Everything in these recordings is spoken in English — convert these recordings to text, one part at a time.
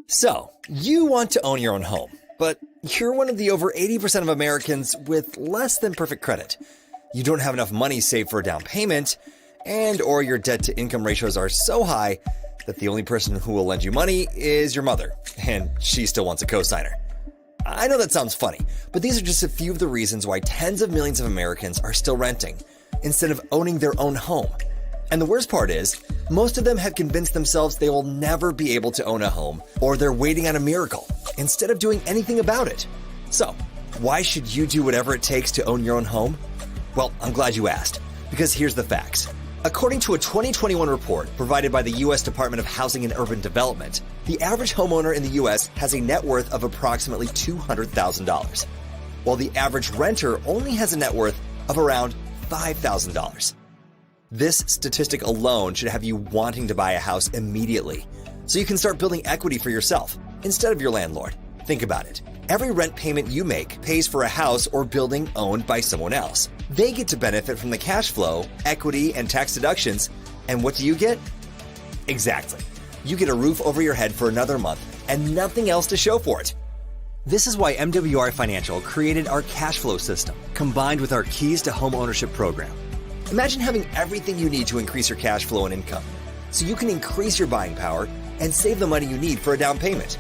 So, you want to own your own home, but you're one of the over 80% of Americans with less than perfect credit. You don't have enough money saved for a down payment, or your debt-to-income ratios are so high that the only person who will lend you money is your mother, and she still wants a cosigner. I know that sounds funny, but these are just a few of the reasons why tens of millions of Americans are still renting, instead of owning their own home. And the worst part is, most of them have convinced themselves they will never be able to own a home, or they're waiting on a miracle, instead of doing anything about it. So, why should you do whatever it takes to own your own home? Well, I'm glad you asked, because here's the facts. According to a 2021 report provided by the U.S. Department of Housing and Urban Development, the average homeowner in the U.S. has a net worth of approximately $200,000, while the average renter only has a net worth of around $5,000. This statistic alone should have you wanting to buy a house immediately, so you can start building equity for yourself instead of your landlord. Think about it. Every rent payment you make pays for a house or building owned by someone else. They get to benefit from the cash flow, equity, and tax deductions. And what do you get? Exactly. You get a roof over your head for another month and nothing else to show for it. This is why MWR Financial created our cash flow system, combined with our Keys to Home Ownership program. Imagine having everything you need to increase your cash flow and income, so you can increase your buying power and save the money you need for a down payment.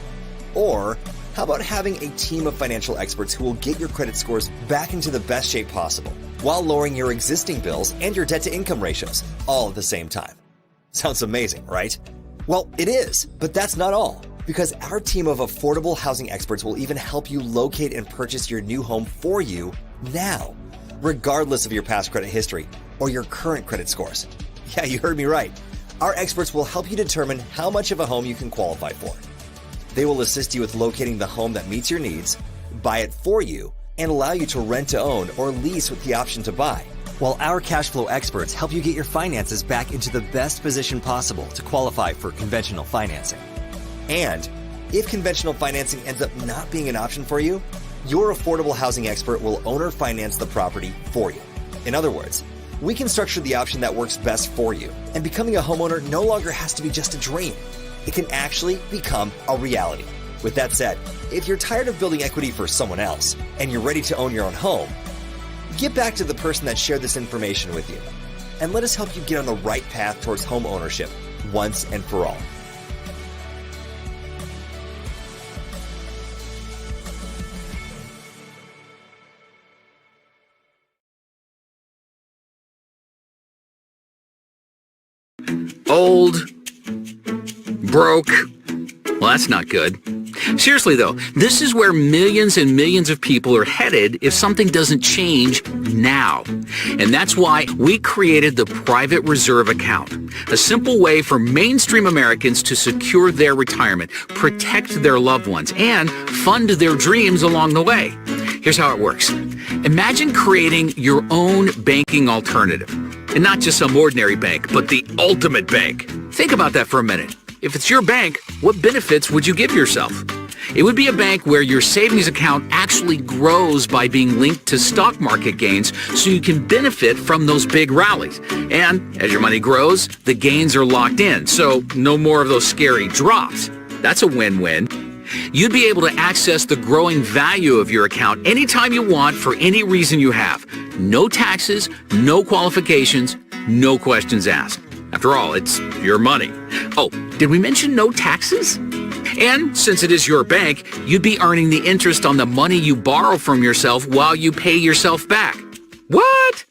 Or, how about having a team of financial experts who will get your credit scores back into the best shape possible, while lowering your existing bills and your debt-to-income ratios, all at the same time? Sounds amazing, right? Well, it is, but that's not all, because our team of affordable housing experts will even help you locate and purchase your new home for you now, regardless of your past credit history or your current credit scores. Yeah, you heard me right. Our experts will help you determine how much of a home you can qualify for. They will assist you with locating the home that meets your needs, buy it for you, and allow you to rent to own or lease with the option to buy, while our cash flow experts help you get your finances back into the best position possible to qualify for conventional financing. And if conventional financing ends up not being an option for you, your affordable housing expert will owner finance the property for you. In other words, we can structure the option that works best for you, and becoming a homeowner no longer has to be just a dream. It can actually become a reality. With that said, if you're tired of building equity for someone else and you're ready to own your own home, get back to the person that shared this information with you, and let us help you get on the right path towards home ownership once and for all. Old, broke. Well, that's not good. Seriously though, this is where millions and millions of people are headed if something doesn't change now. And that's why we created the Private Reserve Account, a simple way for mainstream Americans to secure their retirement, protect their loved ones, and fund their dreams along the way. Here's how it works. Imagine creating your own banking alternative. And not just some ordinary bank, but the ultimate bank. Think about that for a minute. If it's your bank, what benefits would you give yourself? It would be a bank where your savings account actually grows by being linked to stock market gains, so you can benefit from those big rallies. And as your money grows, the gains are locked in, so no more of those scary drops. That's a win-win. You'd be able to access the growing value of your account anytime you want for any reason you have. No taxes, no qualifications, no questions asked. After all, it's your money. Oh, did we mention no taxes? And since it is your bank, you'd be earning the interest on the money you borrow from yourself while you pay yourself back. What?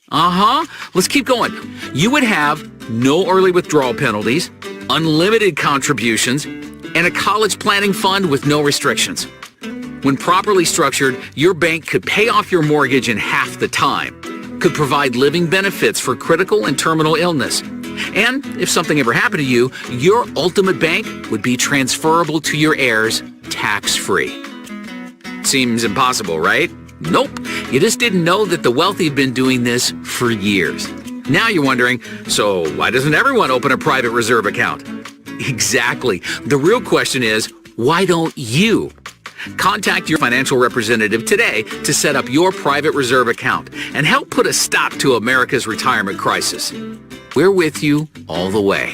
Let's keep going. You would have no early withdrawal penalties, unlimited contributions, and a college planning fund with no restrictions. When properly structured, your bank could pay off your mortgage in half the time, could provide living benefits for critical and terminal illness, and if something ever happened to you, your ultimate bank would be transferable to your heirs tax-free. Seems impossible, right? Nope. You just didn't know that the wealthy have been doing this for years. Now you're wondering, so why doesn't everyone open a private reserve account? Exactly. The real question is, why don't you? Contact your financial representative today to set up your private reserve account and help put a stop to America's retirement crisis. We're with you all the way.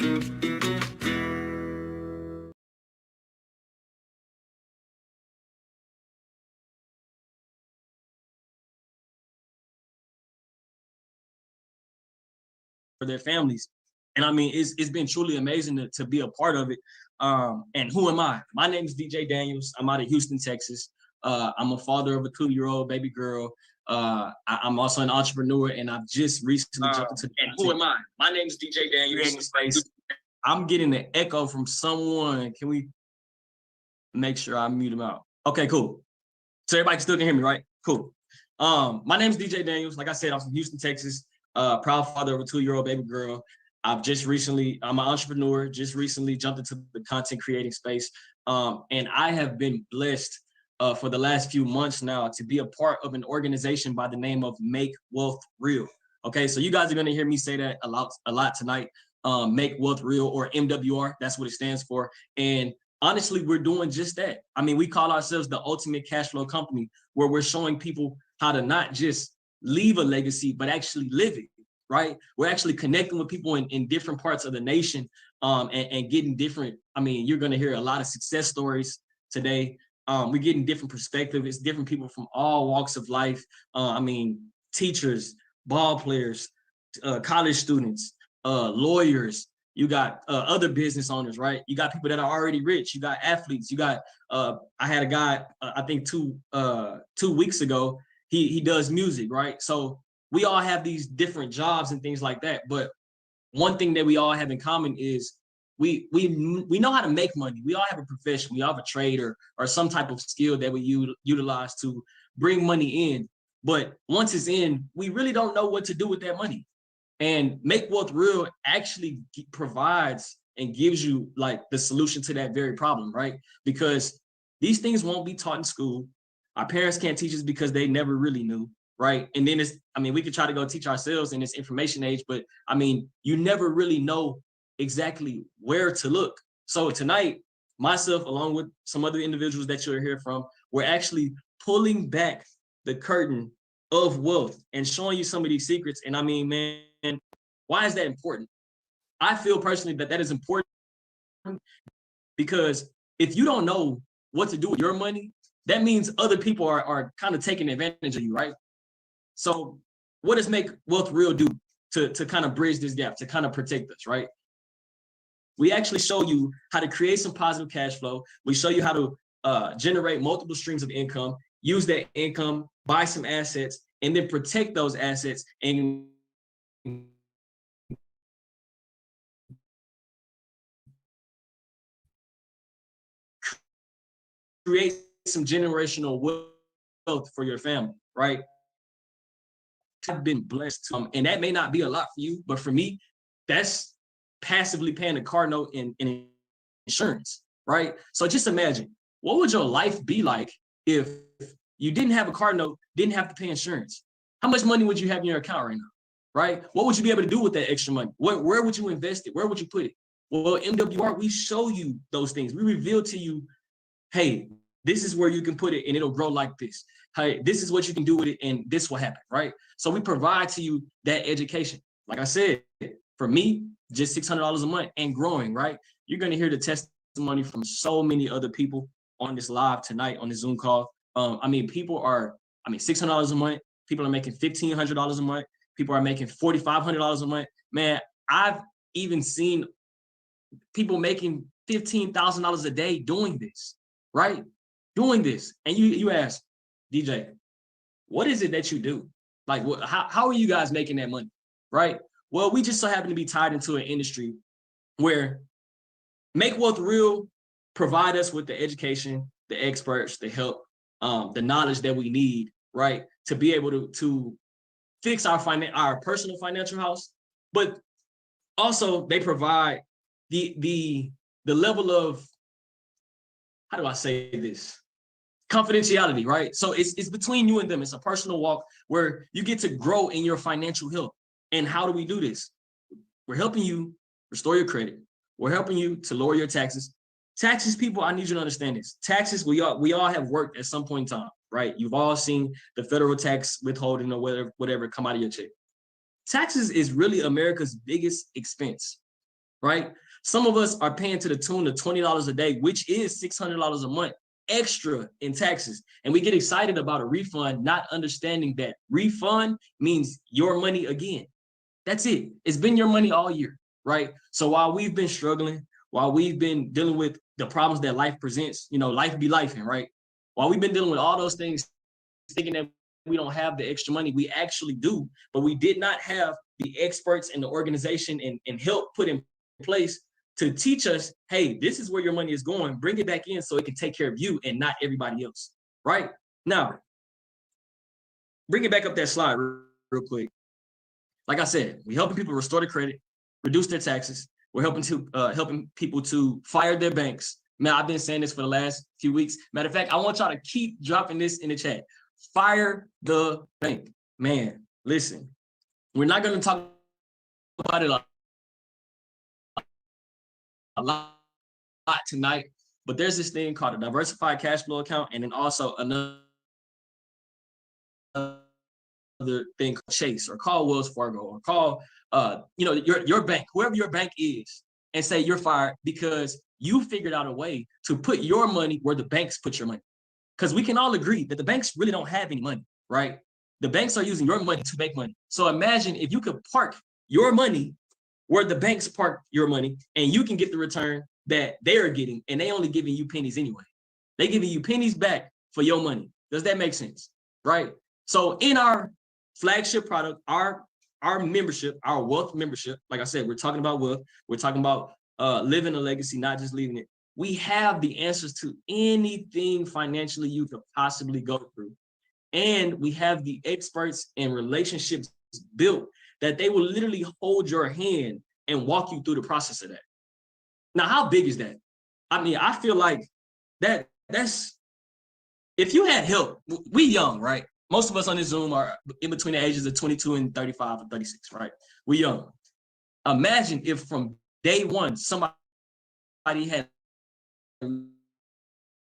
their families. And I mean, it's been truly amazing to be a part of it. And who am I? My name is DJ Daniels. I'm out of Houston, Texas. I'm a father of a 2-year-old baby girl. I'm also an entrepreneur, and I've just recently jumped into. And who am I? My name is DJ Daniels. I'm getting an echo from someone. Can we make sure I mute him out? Okay, cool. So everybody still can hear me, right? Cool. My name is DJ Daniels. Like I said, I'm from Houston, Texas. Proud father of a 2-year-old baby girl. I'm an entrepreneur, just recently jumped into the content creating space. And I have been blessed for the last few months now to be a part of an organization by the name of Make Wealth Real. Okay, so you guys are going to hear me say that a lot tonight. Make Wealth Real, or MWR, that's what it stands for. And honestly, we're doing just that. I mean, we call ourselves the ultimate cash flow company, where we're showing people how to not just leave a legacy, but actually live it, right? We're actually connecting with people in different parts of the nation, and getting different. I mean, you're going to hear a lot of success stories today. We're getting different perspectives. It's different people from all walks of life. I mean, teachers, ball players, college students, lawyers. You got other business owners, right? You got people that are already rich. You got athletes. You got, I had a guy, I think 2 weeks ago, he does music, right? So we all have these different jobs and things like that. But one thing that we all have in common is we know how to make money. We all have a profession. We all have a trade or some type of skill that we utilize to bring money in. But once it's in, we really don't know what to do with that money. And Make Wealth Real actually provides and gives you like the solution to that very problem, right? Because these things won't be taught in school. Our parents can't teach us because they never really knew, right? And then we could try to go teach ourselves in this information age, but I mean, you never really know exactly where to look. So tonight, myself, along with some other individuals that you'll hear from, we're actually pulling back the curtain of wealth and showing you some of these secrets. And I mean, man, why is that important? I feel personally that is important because if you don't know what to do with your money, that means other people are kind of taking advantage of you, right? So what does Make Wealth Real do to kind of bridge this gap, to kind of protect us, right? We actually show you how to create some positive cash flow. We show you how to generate multiple streams of income, use that income, buy some assets, and then protect those assets and create some generational wealth for your family, right? I've been blessed, and that may not be a lot for you, but for me, that's passively paying a car note in insurance, right? So just imagine, what would your life be like if you didn't have a car note, didn't have to pay insurance? How much money would you have in your account right now, right? What would you be able to do with that extra money? Where would you invest it? Where would you put it? Well, MWR, we show you those things. We reveal to you, hey, this is where you can put it and it'll grow like this. Hey, this is what you can do with it and this will happen, right? So we provide to you that education. Like I said, for me, just $600 a month and growing, right? You're going to hear the testimony from so many other people on this live tonight, on the Zoom call. People are, $600 a month. People are making $1,500 a month. People are making $4,500 a month. Man, I've even seen people making $15,000 a day doing this, right? Doing this. And you ask, DJ, what is it that you do? Like, how are you guys making that money, right? Well, we just so happen to be tied into an industry where Make Wealth Real provide us with the education, the experts, the help, the knowledge that we need, right, to be able to fix our personal financial house. But also they provide the level of, how do I say this? Confidentiality, right? So it's between you and them. It's a personal walk where you get to grow in your financial health. And how do we do this? We're helping you restore your credit. We're helping you to lower your taxes. Taxes, people, I need you to understand this. Taxes, we all have worked at some point in time, right? You've all seen the federal tax withholding or whatever come out of your check. Taxes is really America's biggest expense, right? Some of us are paying to the tune of $20 a day, which is $600 a month extra in taxes. And we get excited about a refund, not understanding that refund means your money again. That's it. It's been your money all year, right? So while we've been struggling, while we've been dealing with the problems that life presents, life be lifing, right? While we've been dealing with all those things, thinking that we don't have the extra money, we actually do, but we did not have the experts and the organization and help put in place to teach us, hey, this is where your money is going. Bring it back in so it can take care of you and not everybody else, right? Now, bring it back up that slide real quick. Like I said, we're helping people restore their credit, reduce their taxes. We're helping people to fire their banks. Man, I've been saying this for the last few weeks. Matter of fact, I want y'all to keep dropping this in the chat. Fire the bank. Man, listen, we're not going to talk about it a lot tonight, but there's this thing called a diversified cash flow account, and then also another thing called Chase, or call Wells Fargo, or call your bank, whoever your bank is, and say you're fired because you figured out a way to put your money where the banks put your money. Because we can all agree that the banks really don't have any money, right? The banks are using your money to make money. So imagine if you could park your money where the banks park your money, and you can get the return that they're getting, and they only giving you pennies anyway. They giving you pennies back for your money. Does that make sense? Right? So in our flagship product, our membership, our wealth membership, like I said, we're talking about wealth. We're talking about living a legacy, not just leaving it. We have the answers to anything financially you could possibly go through. And we have the experts and relationships built that they will literally hold your hand and walk you through the process of that. Now, how big is that? I mean, I feel like that's, if you had help, we young, right? Most of us on this Zoom are in between the ages of 22 and 35 or 36, right? We young. Imagine if from day one, somebody had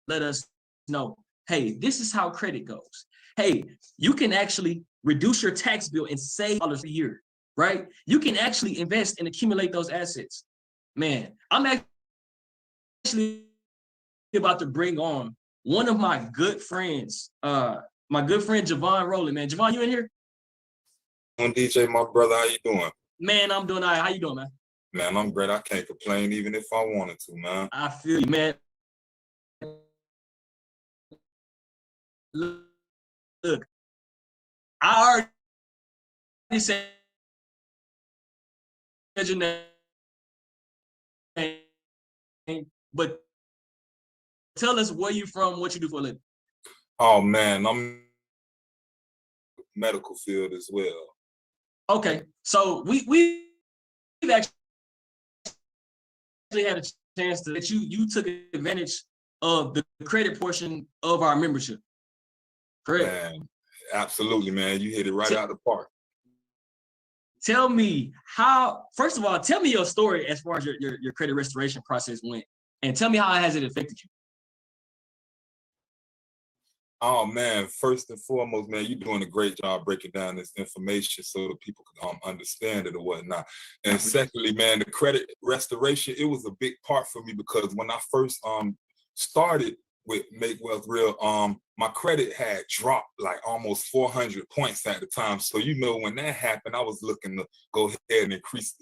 let us know, hey, this is how credit goes. Hey, you can actually reduce your tax bill and save dollars a year, right? You can actually invest and accumulate those assets. Man, I'm actually about to bring on one of my good friends, my good friend, Javon Rowland, man. Javon, you in here? I'm DJ, my brother. How you doing? Man, I'm doing all right. How you doing, man? Man, I'm great. I can't complain even if I wanted to, man. I feel you, man. Look, I already said your name, but tell us where you from, what you do for a living. Oh, man, I'm medical field as well. Okay, so we've actually had a chance to that you took advantage of the credit portion of our membership. Correct. Man, absolutely, man. You hit it right out of the park. Tell me how, first of all, tell me your story as far as your credit restoration process went, and tell me how has it affected you. Oh, man, first and foremost, man, you're doing a great job breaking down this information so that people can understand it or whatnot. And secondly, man, the credit restoration, it was a big part for me because when I first started with Make Wealth Real, my credit had dropped like almost 400 points at the time. So, when that happened, I was looking to go ahead and increase,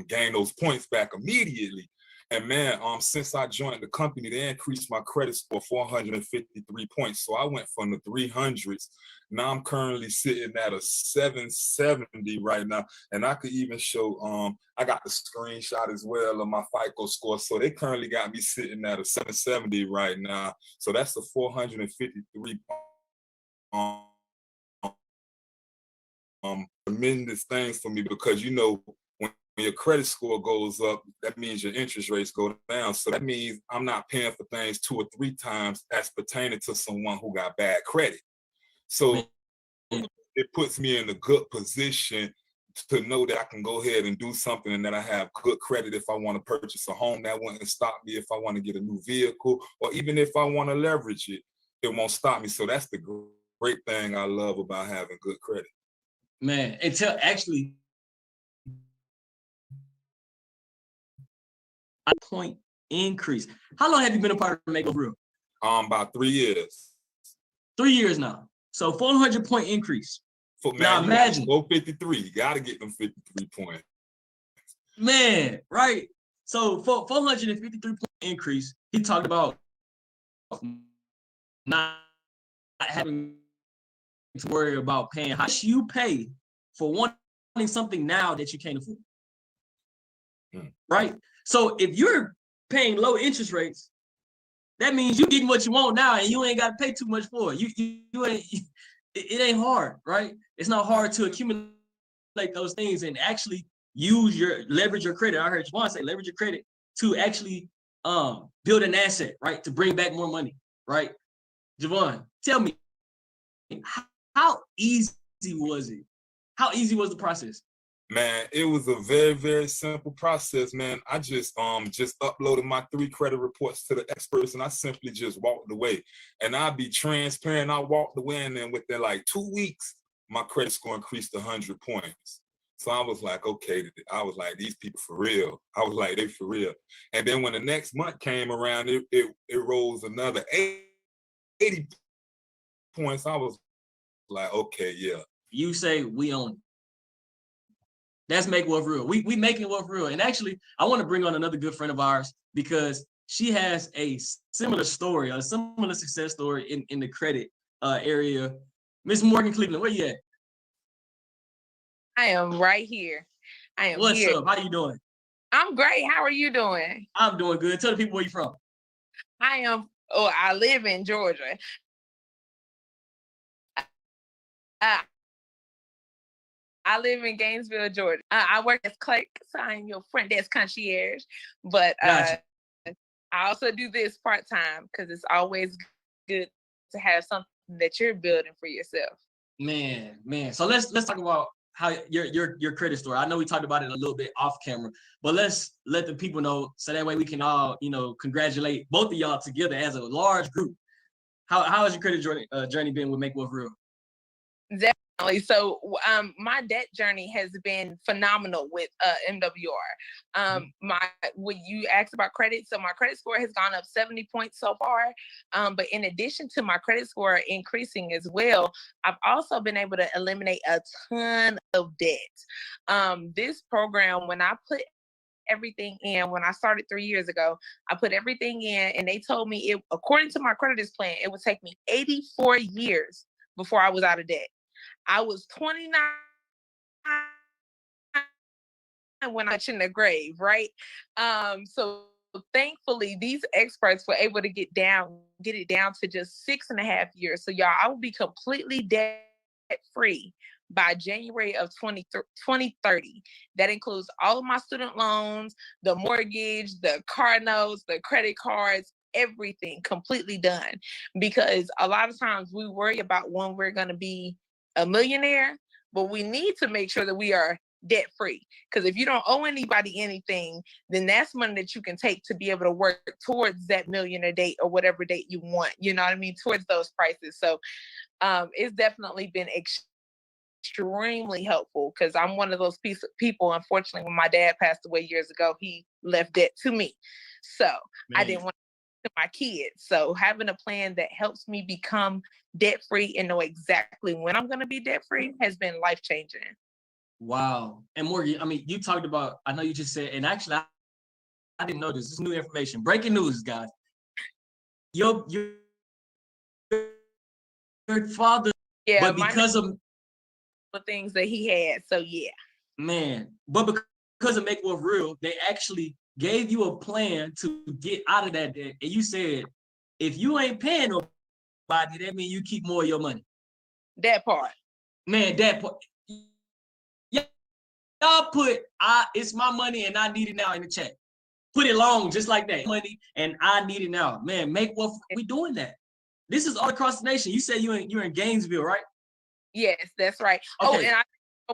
gain those points back immediately. And man, since I joined the company, they increased my credit score 453 points. So I went from the 300s. Now I'm currently sitting at a 770 right now. And I could even show, I got the screenshot as well of my FICO score. So they currently got me sitting at a 770 right now. So that's a 453 tremendous things for me because, when your credit score goes up, that means your interest rates go down. So that means I'm not paying for things 2 or 3 times as pertaining to someone who got bad credit. So it puts me in a good position to know that I can go ahead and do something and that I have good credit if I want to purchase a home. That wouldn't stop me if I want to get a new vehicle, or even if I want to leverage it, it won't stop me. So that's the great thing I love about having good credit. Man, actually, a point increase. How long have you been a part of Make Wealth Real? About 3 years. 3 years now. So 400 point increase. For man, Now imagine. 453. You gotta get them 53 points. Man, right? So for 453 point increase, he talked about not having to worry about paying how much you pay for wanting something now that you can't afford. Right? So if you're paying low interest rates, that means you're getting what you want now and you ain't got to pay too much for it. You ain't, it ain't hard, right? It's not hard to accumulate those things and actually leverage your credit. I heard Juan say leverage your credit to actually build an asset, right? To bring back more money, right? Javon, tell me, how easy was it? How easy was the process? Man, it was a very, very simple process, man. I just uploaded my 3 credit reports to the experts and I simply just walked away. And I'll be transparent, I walked away and then within like 2 weeks, my credit score increased 100 points. So I was like, okay, I was like, these people for real. I was like, they for real. And then when the next month came around, it rose another 80 points. I was like, okay, yeah. You say we own it. That's Make Wealth Real. We making Wealth Real. And actually, I want to bring on another good friend of ours because she has a similar story, a similar success story in the credit area. Miss Morgan Cleveland, where you at? I am right here. I am What's here. up? How you doing? I'm great. How are you doing? I'm doing good. Tell the people where you from. I live in Georgia. I live in Gainesville, Georgia. I work as clerk, so I'm your front desk concierge. But Gotcha. I also do this part-time because it's always good to have something that you're building for yourself. Man. So let's talk about how your credit story. I know we talked about it a little bit off camera, but let's let the people know so that way we can all, congratulate both of y'all together as a large group. How has your credit journey been with Make Wealth Real? Definitely. So my debt journey has been phenomenal with MWR. When you asked about credit, so my credit score has gone up 70 points so far. But in addition to my credit score increasing as well, I've also been able to eliminate a ton of debt. This program, when I put everything in, when I started 3 years ago, I put everything in and they told me according to my creditors plan, it would take me 84 years before I was out of debt. I was 29 when I was in the grave, right? So thankfully, these experts were able to get it down to just 6.5 years. So y'all, I will be completely debt free by January of 2030. That includes all of my student loans, the mortgage, the car notes, the credit cards, everything completely done. Because a lot of times we worry about when we're going to be a millionaire, but we need to make sure that we are debt free. Because if you don't owe anybody anything, then that's money that you can take to be able to work towards that millionaire date or whatever date you want, you know what I mean, towards those prices. So it's definitely been extremely helpful because I'm one of those people, unfortunately, when my dad passed away years ago, he left debt to me. So I didn't want to my kids. So having a plan that helps me become debt free and know exactly when I'm going to be debt free has been life changing. Wow. And Morgan, I mean, you talked about, I know you just said, and actually I didn't know this. This is new information. Breaking news, guys. Your father, yeah, but because of the things that he had. So yeah. Man, but because of Make Wealth Real, they actually gave you a plan to get out of that debt. And you said, if you ain't paying nobody, that means you keep more of your money. That part. Man, that part. Y'all put, it's my money and I need it now in the chat. Put it long, just like that. Money and I need it now. Man, Make Wealth, we doing that. This is all across the nation. You said you're in Gainesville, right? Yes, that's right. Okay. Oh, and I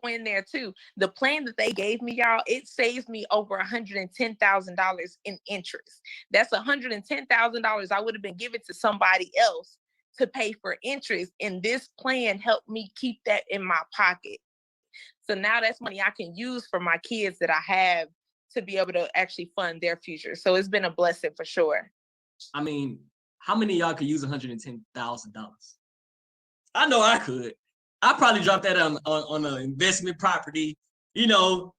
go in there too. The plan that they gave me, y'all, it saves me over $110,000 in interest. That's $110,000 I would have been given to somebody else to pay for interest. And this plan helped me keep that in my pocket. So now that's money I can use for my kids that I have to be able to actually fund their future. So it's been a blessing for sure. I mean, how many of y'all could use $110,000? I know I could. I probably dropped that on an investment property,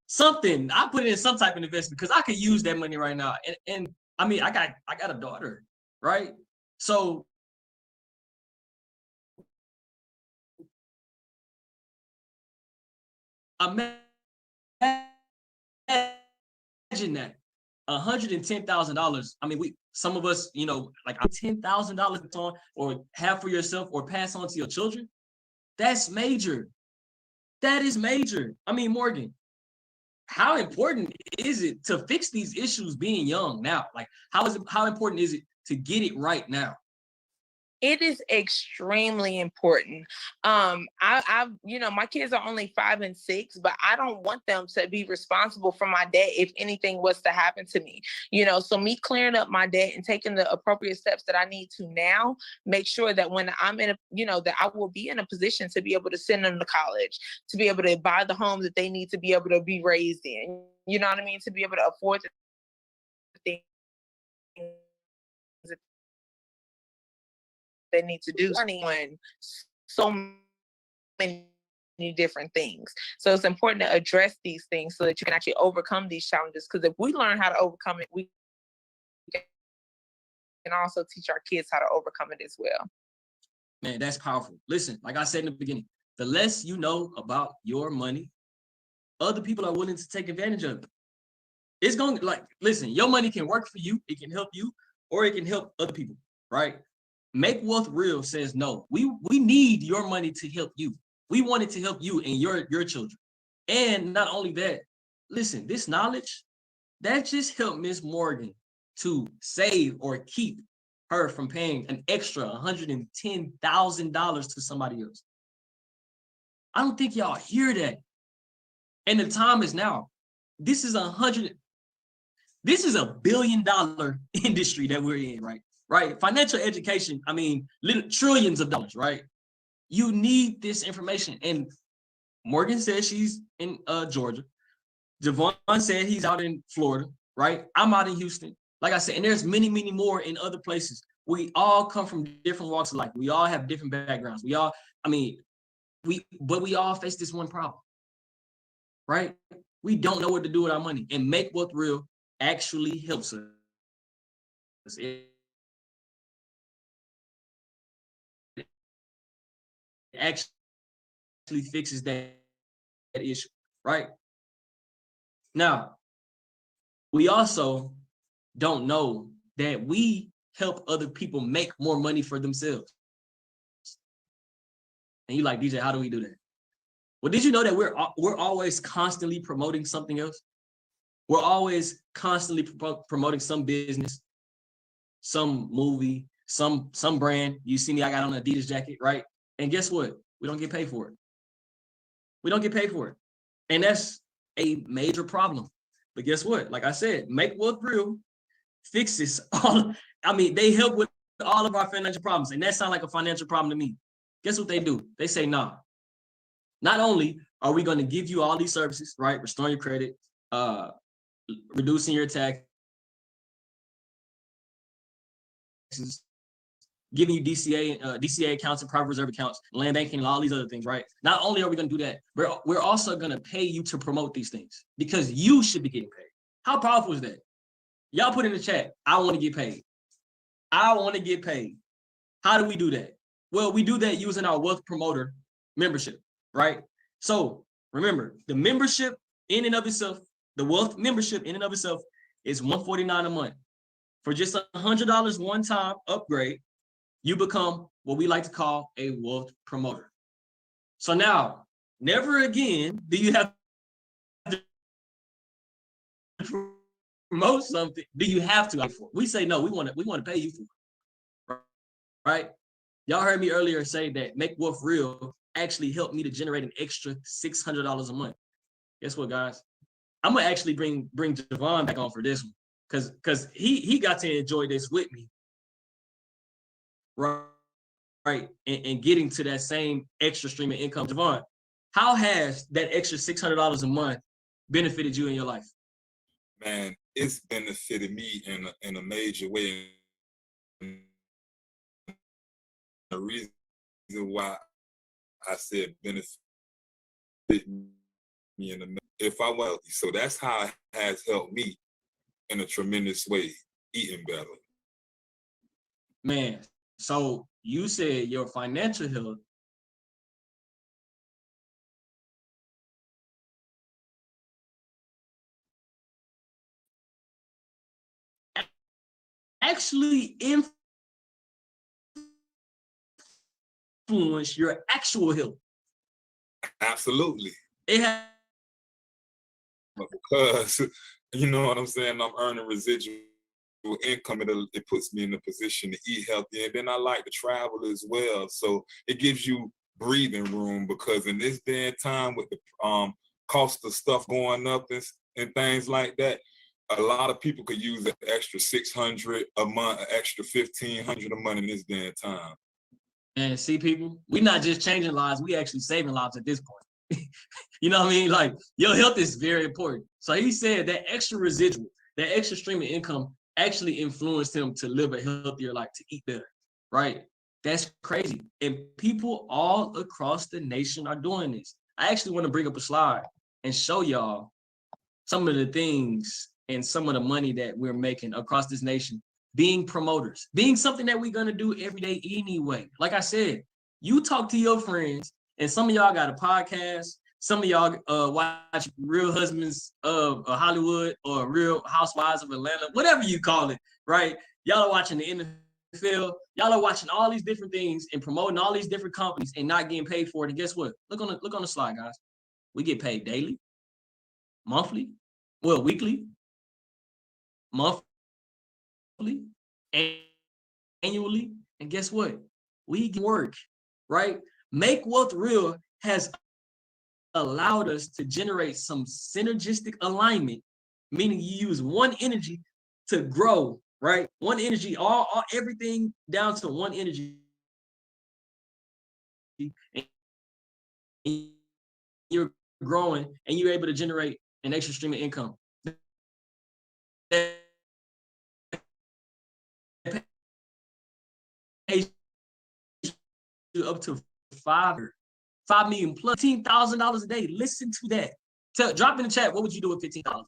something. I put it in some type of investment because I could use that money right now. And I mean, I got a daughter, right? So imagine that. $110,000. I mean, some of us, like $10,000 on or have for yourself or pass on to your children. That's major. That is major. I mean, Morgan, how important is it to fix these issues being young now? Like, how important is it to get it right now? It is extremely important. My kids are only 5 and 6, but I don't want them to be responsible for my debt if anything was to happen to me. So me clearing up my debt and taking the appropriate steps that I need to now, make sure that when I'm in that I will be in a position to be able to send them to college, to be able to buy the home that they need to be able to be raised in. You know what I mean? To be able to afford the things they need to do on so many different things. So it's important to address these things so that you can actually overcome these challenges. Because if we learn how to overcome it, we can also teach our kids how to overcome it as well. Man, that's powerful. Listen, like I said in the beginning, the less you know about your money, other people are willing to take advantage of it. It's going to, listen, your money can work for you, it can help you, or it can help other people, right? Make Wealth Real says no. We need your money to help you. We want it to help you and your children. And not only that, listen, this knowledge, that just helped Miss Morgan to save or keep her from paying an extra $110,000 to somebody else. I don't think y'all hear that. And the time is now. This is $1 billion industry that we're in, right? Right? Financial education, I mean, trillions of dollars, right? You need this information. And Morgan says she's in Georgia. Javon said he's out in Florida, right? I'm out in Houston. Like I said, and there's many, many more in other places. We all come from different walks of life. We all have different backgrounds. We all face this one problem, right? We don't know what to do with our money. And Make Wealth Real actually helps us. It actually fixes that issue, right? Now, we also don't know that we help other people make more money for themselves. And you're like, DJ, how do we do that? Well, did you know that we're always constantly promoting something else? We're always constantly promoting some business, some movie, some brand. You see me, I got on an Adidas jacket, right? And guess what? We don't get paid for it. We don't get paid for it. And that's a major problem. But guess what? Like I said, Make Wealth Real fixes all. I mean, they help with all of our financial problems. And that sounds like a financial problem to me. Guess what they do? They say, nah. Not only are we going to give you all these services, right? Restoring your credit, reducing your taxes, giving you DCA accounts and private reserve accounts, land banking, and all these other things, right? Not only are we going to do that, we're also going to pay you to promote these things because you should be getting paid. How powerful is that? Y'all put in the chat, I want to get paid. I want to get paid. How do we do that? Well, we do that using our Wealth Promoter membership, right? So remember, the membership in and of itself, the Wealth membership in and of itself is $149 a month. For just $100 one-time upgrade, you become what we like to call a Wealth Promoter. So now, never again do you have to promote something. Do you have to? We say no. We want to pay you for it, right? Y'all heard me earlier say that Make Wealth Real actually helped me to generate an extra $600 a month. Guess what, guys? I'm gonna actually bring Javon back on for this one because he got to enjoy this with me. Right, and getting to that same extra stream of income. Javon, how has that extra $600 a month benefited you in your life? Man, it's benefited me in a major way. The reason why I said benefit me in the if I wealthy. So that's how it has helped me in a tremendous way, eating better. Man, so you said your financial health actually influence your actual health. Absolutely. It has Because you know what I'm saying, I'm earning residual income. It puts me in a position to eat healthy, and then I like to travel as well. So it gives you breathing room, because in this day and time with the cost of stuff going up and things like that, a lot of people could use an extra $600 a month, an extra $1,500 a month in this day and time. And see, people, we're not just changing lives, we actually saving lives at this point. You know what I mean? Like, your health is very important. So he said that extra residual, that extra stream of income actually influenced him to live a healthier life, to eat better, right? That's crazy. And people all across the nation are doing this. I actually want to bring up a slide and show y'all some of the things and some of the money that we're making across this nation, being promoters, being something that we're going to do every day anyway. Like I said, you talk to your friends, and some of y'all got a podcast. Some of y'all watch Real Husbands of Hollywood or Real Housewives of Atlanta, whatever you call it, right? Y'all are watching the NFL. Y'all are watching all these different things and promoting all these different companies and not getting paid for it. And guess what? Look on the slide, guys. We get paid daily, monthly, well, weekly, monthly, annually, and guess what? We get work, right? Make Wealth Real has allowed us to generate some synergistic alignment, meaning you use one energy to grow, right? One energy, all everything down to one energy. And you're growing and you're able to generate an extra stream of income. Up to 5 million plus $15,000 a day. Listen to that. Drop in the chat, what would you do with $15,000 a day?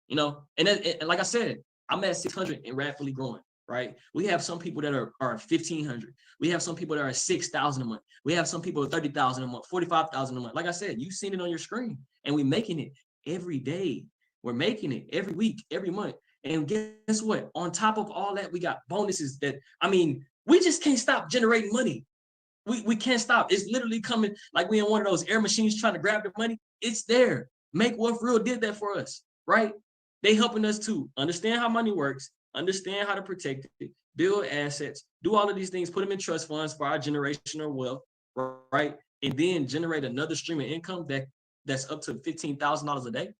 You know, and like I said, I'm at 600 and rapidly growing, right? We have some people that are 1,500. We have some people that are 6,000 a month. We have some people 30,000 a month, 45,000 a month. Like I said, you've seen it on your screen, and we're making it every day. We're making it every week, every month. And guess what? On top of all that, we got bonuses that, I mean, we just can't stop generating money. We can't stop. It's literally coming like we in one of those air machines trying to grab the money. It's there. Make Wealth Real did that for us, right? They helping us to understand how money works, understand how to protect it, build assets, do all of these things, put them in trust funds for our generational wealth, right? And then generate another stream of income that's up to $15,000 a day.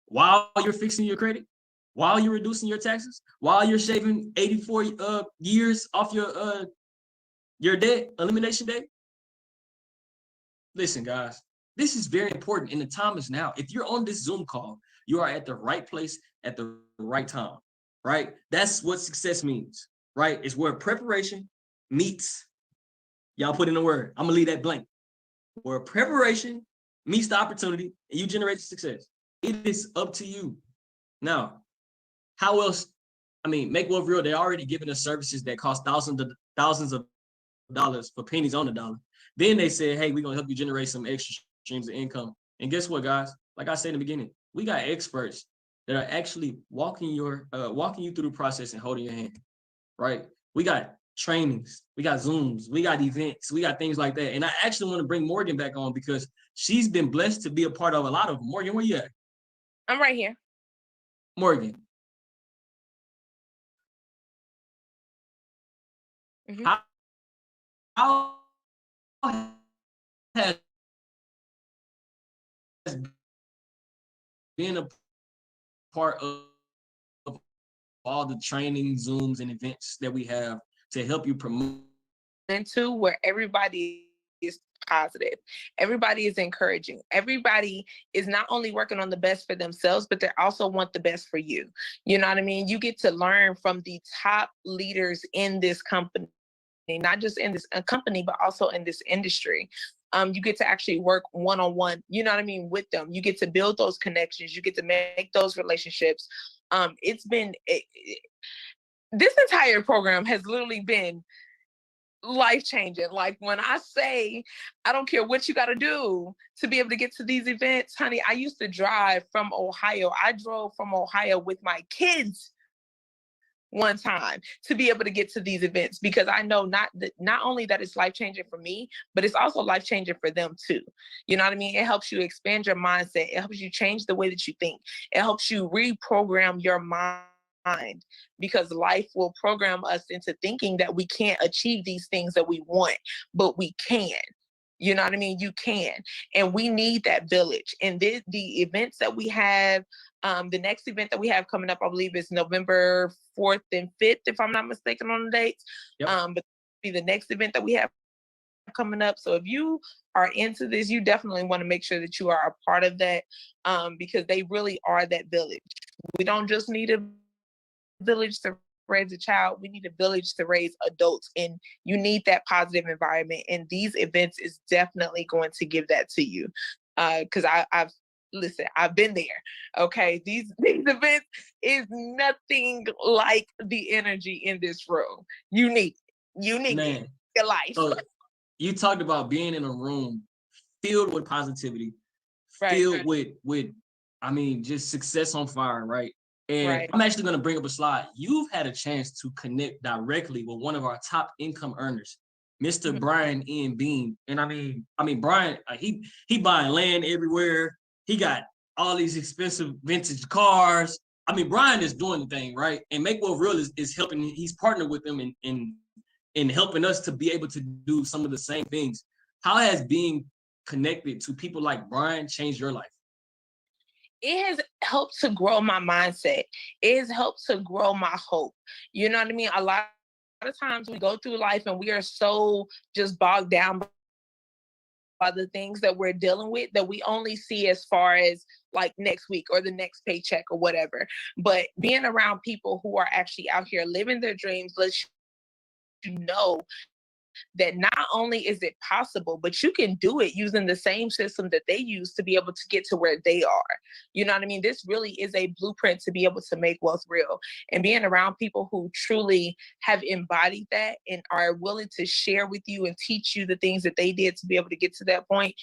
While you're fixing your credit, while you're reducing your taxes, while you're shaving 84 years off your debt elimination day. Listen, guys, this is very important, and the time is now. If you're on this Zoom call, you are at the right place at the right time, right? That's what success means, right? It's where preparation meets, y'all put in a word, I'm gonna leave that blank, where preparation meets the opportunity and you generate the success. It is up to you. Now, how else? I mean, Make Wealth Real, they're already giving us services that cost thousands of dollars for pennies on the dollar. Then they said, hey, we're gonna help you generate some extra streams of income. And guess what, guys? Like I said in the beginning, we got experts that are actually walking you through the process and holding your hand, right? We got trainings, we got Zooms, we got events, we got things like that. And I actually want to bring Morgan back on because she's been blessed to be a part of a lot of them. Morgan, where you at? I'm right here. Morgan. Mm-hmm. How has been a part of all the training, Zooms, and events that we have to help you promote? Into where everybody is positive, everybody is encouraging, everybody is not only working on the best for themselves, but they also want the best for you. You know what I mean? You get to learn from the top leaders in this company. not just in this company, but also in this industry. You get to actually work one-on-one, you know what I mean, with them. You get to build those connections. You get to make those relationships. This entire program has literally been life-changing. Like when I say, I don't care what you got to do to be able to get to these events, honey. I used to drive from Ohio. I drove from Ohio with my kids one time to be able to get to these events, because I know not only that it's life-changing for me, but it's also life-changing for them too. You know what I mean? It helps you expand your mindset. It helps you change the way that you think. It helps you reprogram your mind, because life will program us into thinking that we can't achieve these things that we want, but we can. You know what I mean? You can. And we need that village. And the events that we have, the next event that we have coming up, I believe, is November 4th and 5th, if I'm not mistaken on the dates. Yep. But be the next event that we have coming up. So if you are into this, you definitely want to make sure that you are a part of that, because they really are that village. We don't just need a village to raise a child. We need a village to raise adults, and you need that positive environment. And these events is definitely going to give that to you. Because I've been there. Okay, these events is nothing like the energy in this room. You need it. Your life. So you talked about being in a room filled with positivity, filled with I mean, just success on fire, right? And I'm actually going to bring up a slide. You've had a chance to connect directly with one of our top income earners, Mr. Brian N. Bean. And I mean, Brian, he buying land everywhere. He got all these expensive vintage cars. I mean, Brian is doing the thing, right? And Make Wealth Real is helping. He's partnered with them in helping us to be able to do some of the same things. How has being connected to people like Brian changed your life? It has helped to grow my mindset. It has helped to grow my hope. You know what I mean? A lot of times we go through life and we are so just bogged down by the things that we're dealing with that we only see as far as like next week or the next paycheck or whatever. But being around people who are actually out here living their dreams lets you know that not only is it possible, but you can do it using the same system that they use to be able to get to where they are. You know what I mean? This really is a blueprint to be able to make wealth real. And being around people who truly have embodied that and are willing to share with you and teach you the things that they did to be able to get to that point,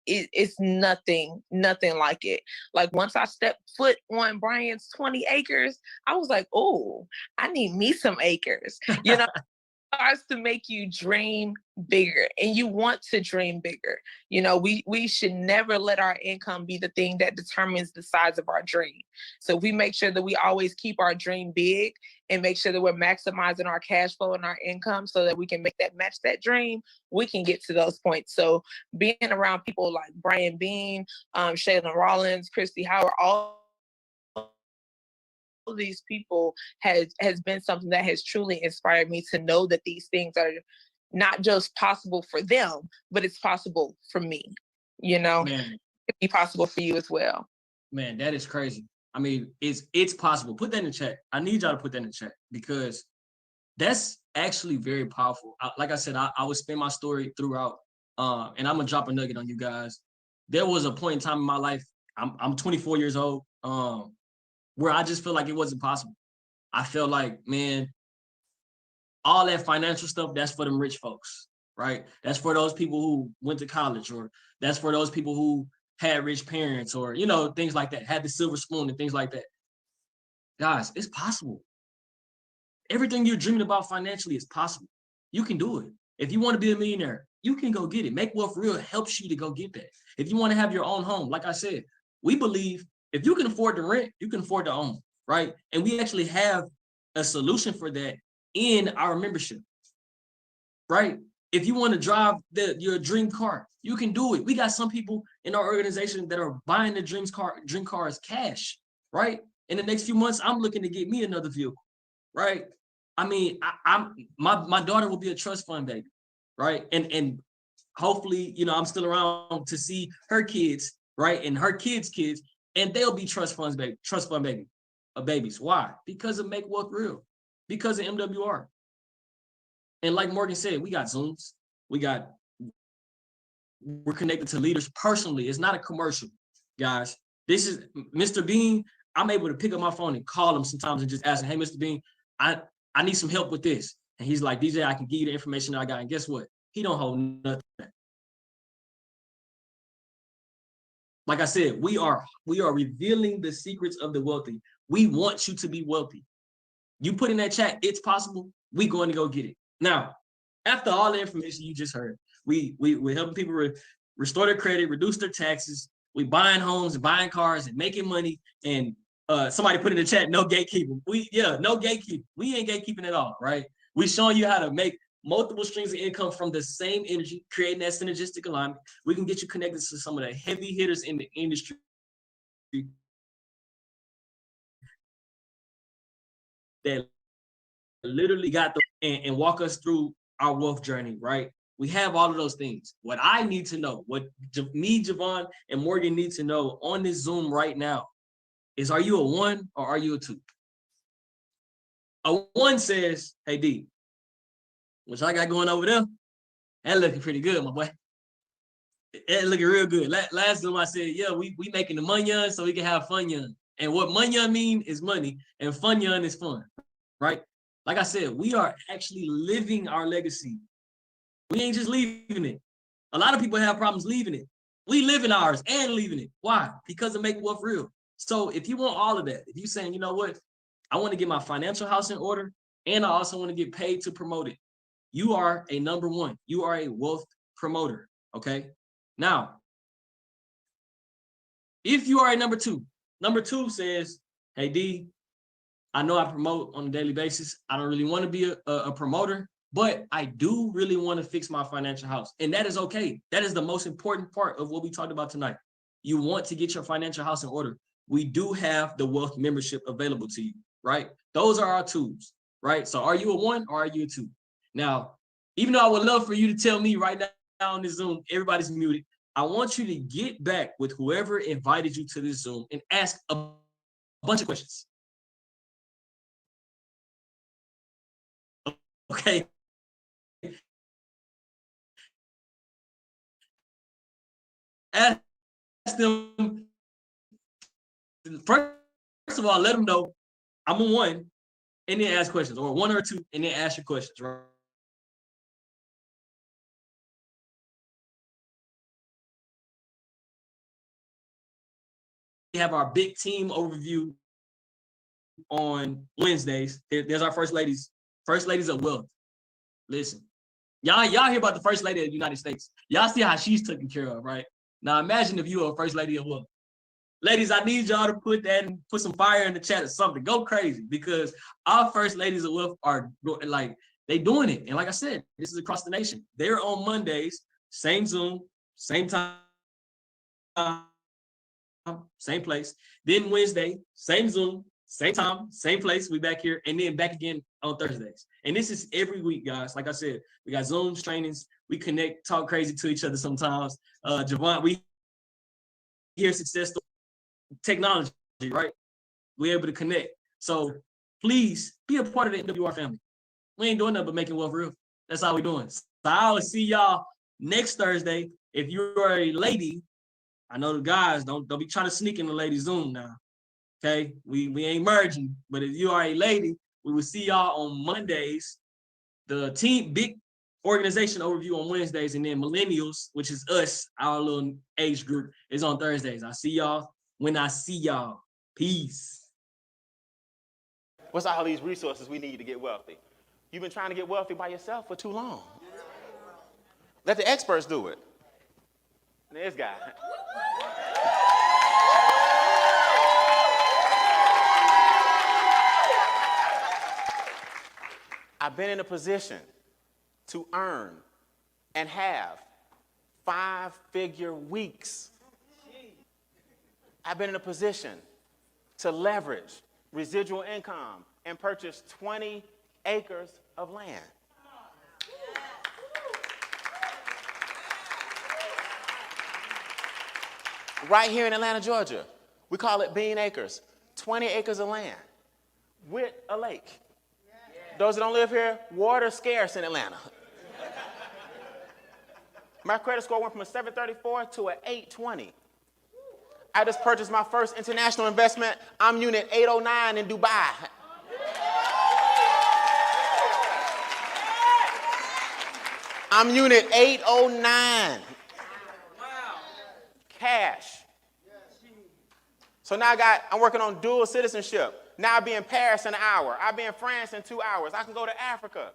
it's nothing like it. Like once I stepped foot on Brian's 20 acres, I was like, oh, I need me some acres. You know, starts to make you dream bigger, and you want to dream bigger. You know, we should never let our income be the thing that determines the size of our dream. So we make sure that we always keep our dream big and make sure that we're maximizing our cash flow and our income so that we can make that match that dream. We can get to those points. So being around people like Brian Bean, Shaylin Rollins, Christy Howard, all these people has been something that has truly inspired me to know that these things are not just possible for them, but it's possible for me. You know, it could be possible for you as well. Man, that is crazy. I mean, it's possible. Put that in the chat. I need y'all to put that in the chat, because that's actually very powerful. Like I said, I would spin my story throughout, and I'm gonna drop a nugget on you guys. There was a point in time in my life. I'm 24 years old. Where I just feel like it wasn't possible. I felt like, man, all that financial stuff, that's for them rich folks, right? That's for those people who went to college, or that's for those people who had rich parents, or, you know, things like that, had the silver spoon and things like that. Guys, it's possible. Everything you're dreaming about financially is possible. You can do it. If you want to be a millionaire, you can go get it. Make Wealth Real helps you to go get that. If you want to have your own home, like I said, we believe if you can afford to rent, you can afford to own, right? And we actually have a solution for that in our membership, right? If you want to drive your dream car, you can do it. We got some people in our organization that are buying the dream cars cash, right? In the next few months, I'm looking to get me another vehicle, right? I mean, my daughter will be a trust fund baby, right? And hopefully, you know, I'm still around to see her kids, right? And her kids' kids. And they'll be trust fund babies. Why? Because of Make Wealth Real, because of MWR. And like Morgan said, we got Zooms. We're connected to leaders personally. It's not a commercial, guys. This is Mr. Bean. I'm able to pick up my phone and call him sometimes and just ask him, hey, Mr. Bean, I need some help with this. And he's like, DJ, I can give you the information that I got. And guess what? He don't hold nothing back. Like I said, we are revealing the secrets of the wealthy. We want you to be wealthy. You put in that chat, it's possible. We going to go get it. Now, after all the information you just heard, we're helping people restore their credit, reduce their taxes. We buying homes and buying cars and making money. And somebody put in the chat, no gatekeeping. No gatekeeping. We ain't gatekeeping at all, right? We showing you how to make multiple streams of income from the same energy, creating that synergistic alignment. We can get you connected to some of the heavy hitters in the industry that literally got and walk us through our wealth journey, right? We have all of those things. What I need to know, what me, Javon, and Morgan need to know on this Zoom right now is, are you a 1 or are you a 2? A 1 says, hey, D, what y'all got going over there? That looking pretty good, my boy. That looking real good. Last Zoom I said, yeah, we making the money so we can have fun young. And what money mean is money, and fun young is fun, right? Like I said, we are actually living our legacy. We ain't just leaving it. A lot of people have problems leaving it. We live in ours and leaving it. Why? Because of Make Wealth Real. So if you want all of that, if you're saying, you know what, I want to get my financial house in order, and I also want to get paid to promote it, you are a number 1. You are a wealth promoter, okay? Now, if you are a number 2 says, hey, D, I know I promote on a daily basis. I don't really want to be a promoter, but I do really want to fix my financial house. And that is okay. That is the most important part of what we talked about tonight. You want to get your financial house in order. We do have the wealth membership available to you, right? Those are our tools, right? So are you a 1 or are you a 2? Now, even though I would love for you to tell me right now on this Zoom, everybody's muted, I want you to get back with whoever invited you to this Zoom and ask a bunch of questions. Okay. Ask them, first of all, let them know I'm a 1 and then ask questions, or 1 or 2 and then ask your questions, right? We have our big team overview on Wednesdays. There's our first ladies of wealth. Listen, y'all hear about the first lady of the United States. Y'all see how she's taken care of, right? Now imagine if you were a first lady of wealth. Ladies, I need y'all to put some fire in the chat or something. Go crazy, because our first ladies of wealth are like, they doing it. And like I said, this is across the nation. They're on Mondays, same Zoom, same time, same place. Then Wednesday, same Zoom, same time, same place. We back here, and then back again on Thursdays. And this is every week, guys. Like I said, we got Zooms, trainings. We connect, talk crazy to each other sometimes. Javon, we hear success stories. Technology, right? We're able to connect. So please be a part of the NWR family. We ain't doing nothing but making wealth real. That's all we're doing. So I will see y'all next Thursday. If you're a lady, I know the guys don't be trying to sneak in the ladies' Zoom now. Okay, we ain't merging. But if you are a lady, we will see y'all on Mondays. The team big organization overview on Wednesdays, and then Millennials, which is us, our little age group, is on Thursdays. I see y'all when I see y'all. Peace. What's all these resources we need to get wealthy? You've been trying to get wealthy by yourself for too long. Let the experts do it. This guy. I've been in a position to earn and have 5-figure weeks. I've been in a position to leverage residual income and purchase 20 acres of land. Right here in Atlanta, Georgia, we call it Bean Acres. 20 acres of land with a lake. Those that don't live here, water's scarce in Atlanta. My credit score went from a 734 to an 820. I just purchased my first international investment. I'm unit 809 in Dubai. I'm unit 809. Cash. So now I'm working on dual citizenship. Now I'll be in Paris in an hour. I'll be in France in 2 hours. I can go to Africa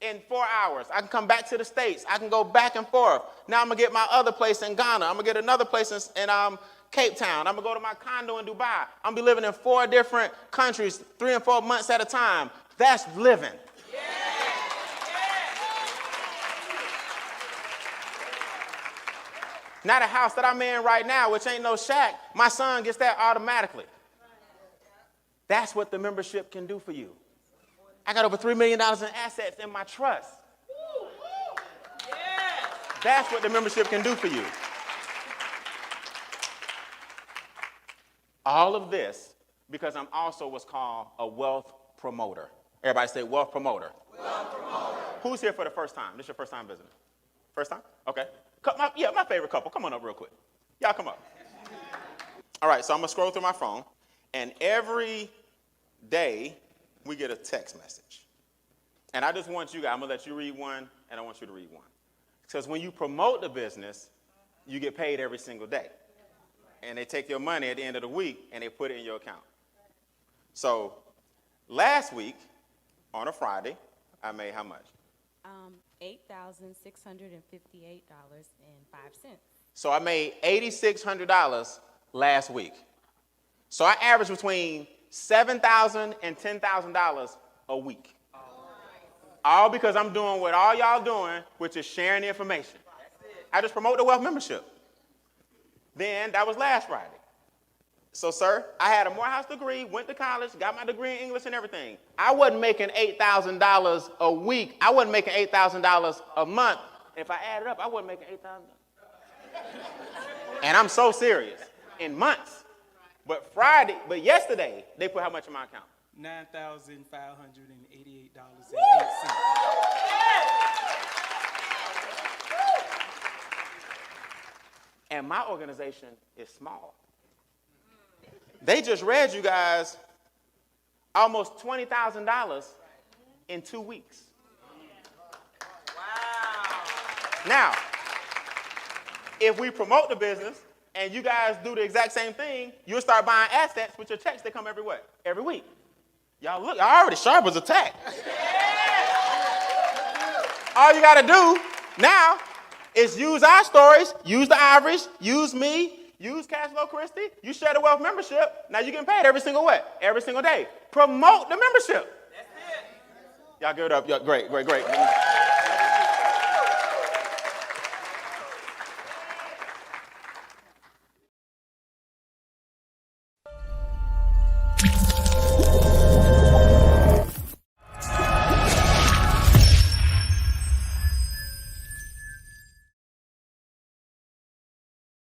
in 4 hours. I can come back to the States. I can go back and forth. Now I'm going to get my other place in Ghana. I'm going to get another place in Cape Town. I'm going to go to my condo in Dubai. I'm going to be living in 4 different countries, 3 and 4 months at a time. That's living. Yeah. Now the house that I'm in right now, which ain't no shack, my son gets that automatically. That's what the membership can do for you. I got over $3 million in assets in my trust. That's what the membership can do for you. All of this because I'm also what's called a wealth promoter. Everybody say wealth promoter. Wealth promoter. Who's here for the first time? This your first time visiting? First time? Okay. My favorite couple. Come on up real quick. Y'all come up. All right, so I'm going to scroll through my phone, and every day we get a text message. And I just want you guys, I'm going to let you read one, and I want you to read one. Because when you promote the business, you get paid every single day. And they take your money at the end of the week, and they put it in your account. So last week, on a Friday, I made how much? $8,658.05. So I made $8,600 last week. So I averaged between $7,000 and $10,000 a week. All because I'm doing what all y'all doing, which is sharing the information. I just promote the wealth membership. Then that was last Friday. So, sir, I had a Morehouse degree, went to college, got my degree in English and everything. I wasn't making $8,000 a week. I wasn't making $8,000 a month. If I add it up, I wasn't making $8,000. And I'm so serious. In months. But yesterday, they put how much in my account? $9,588.08. And my organization is small. They just read you guys almost $20,000 in 2 weeks. Wow. Now, if we promote the business and you guys do the exact same thing, you'll start buying assets with your checks that come every what? Every week. Y'all already sharp as a tack. All you got to do now is use our stories, use the Irish, use me, use Cashflow Christie, you share the wealth membership. Now you're getting paid every single what? Every single day. Promote the membership. That's it. Y'all give it up. Great.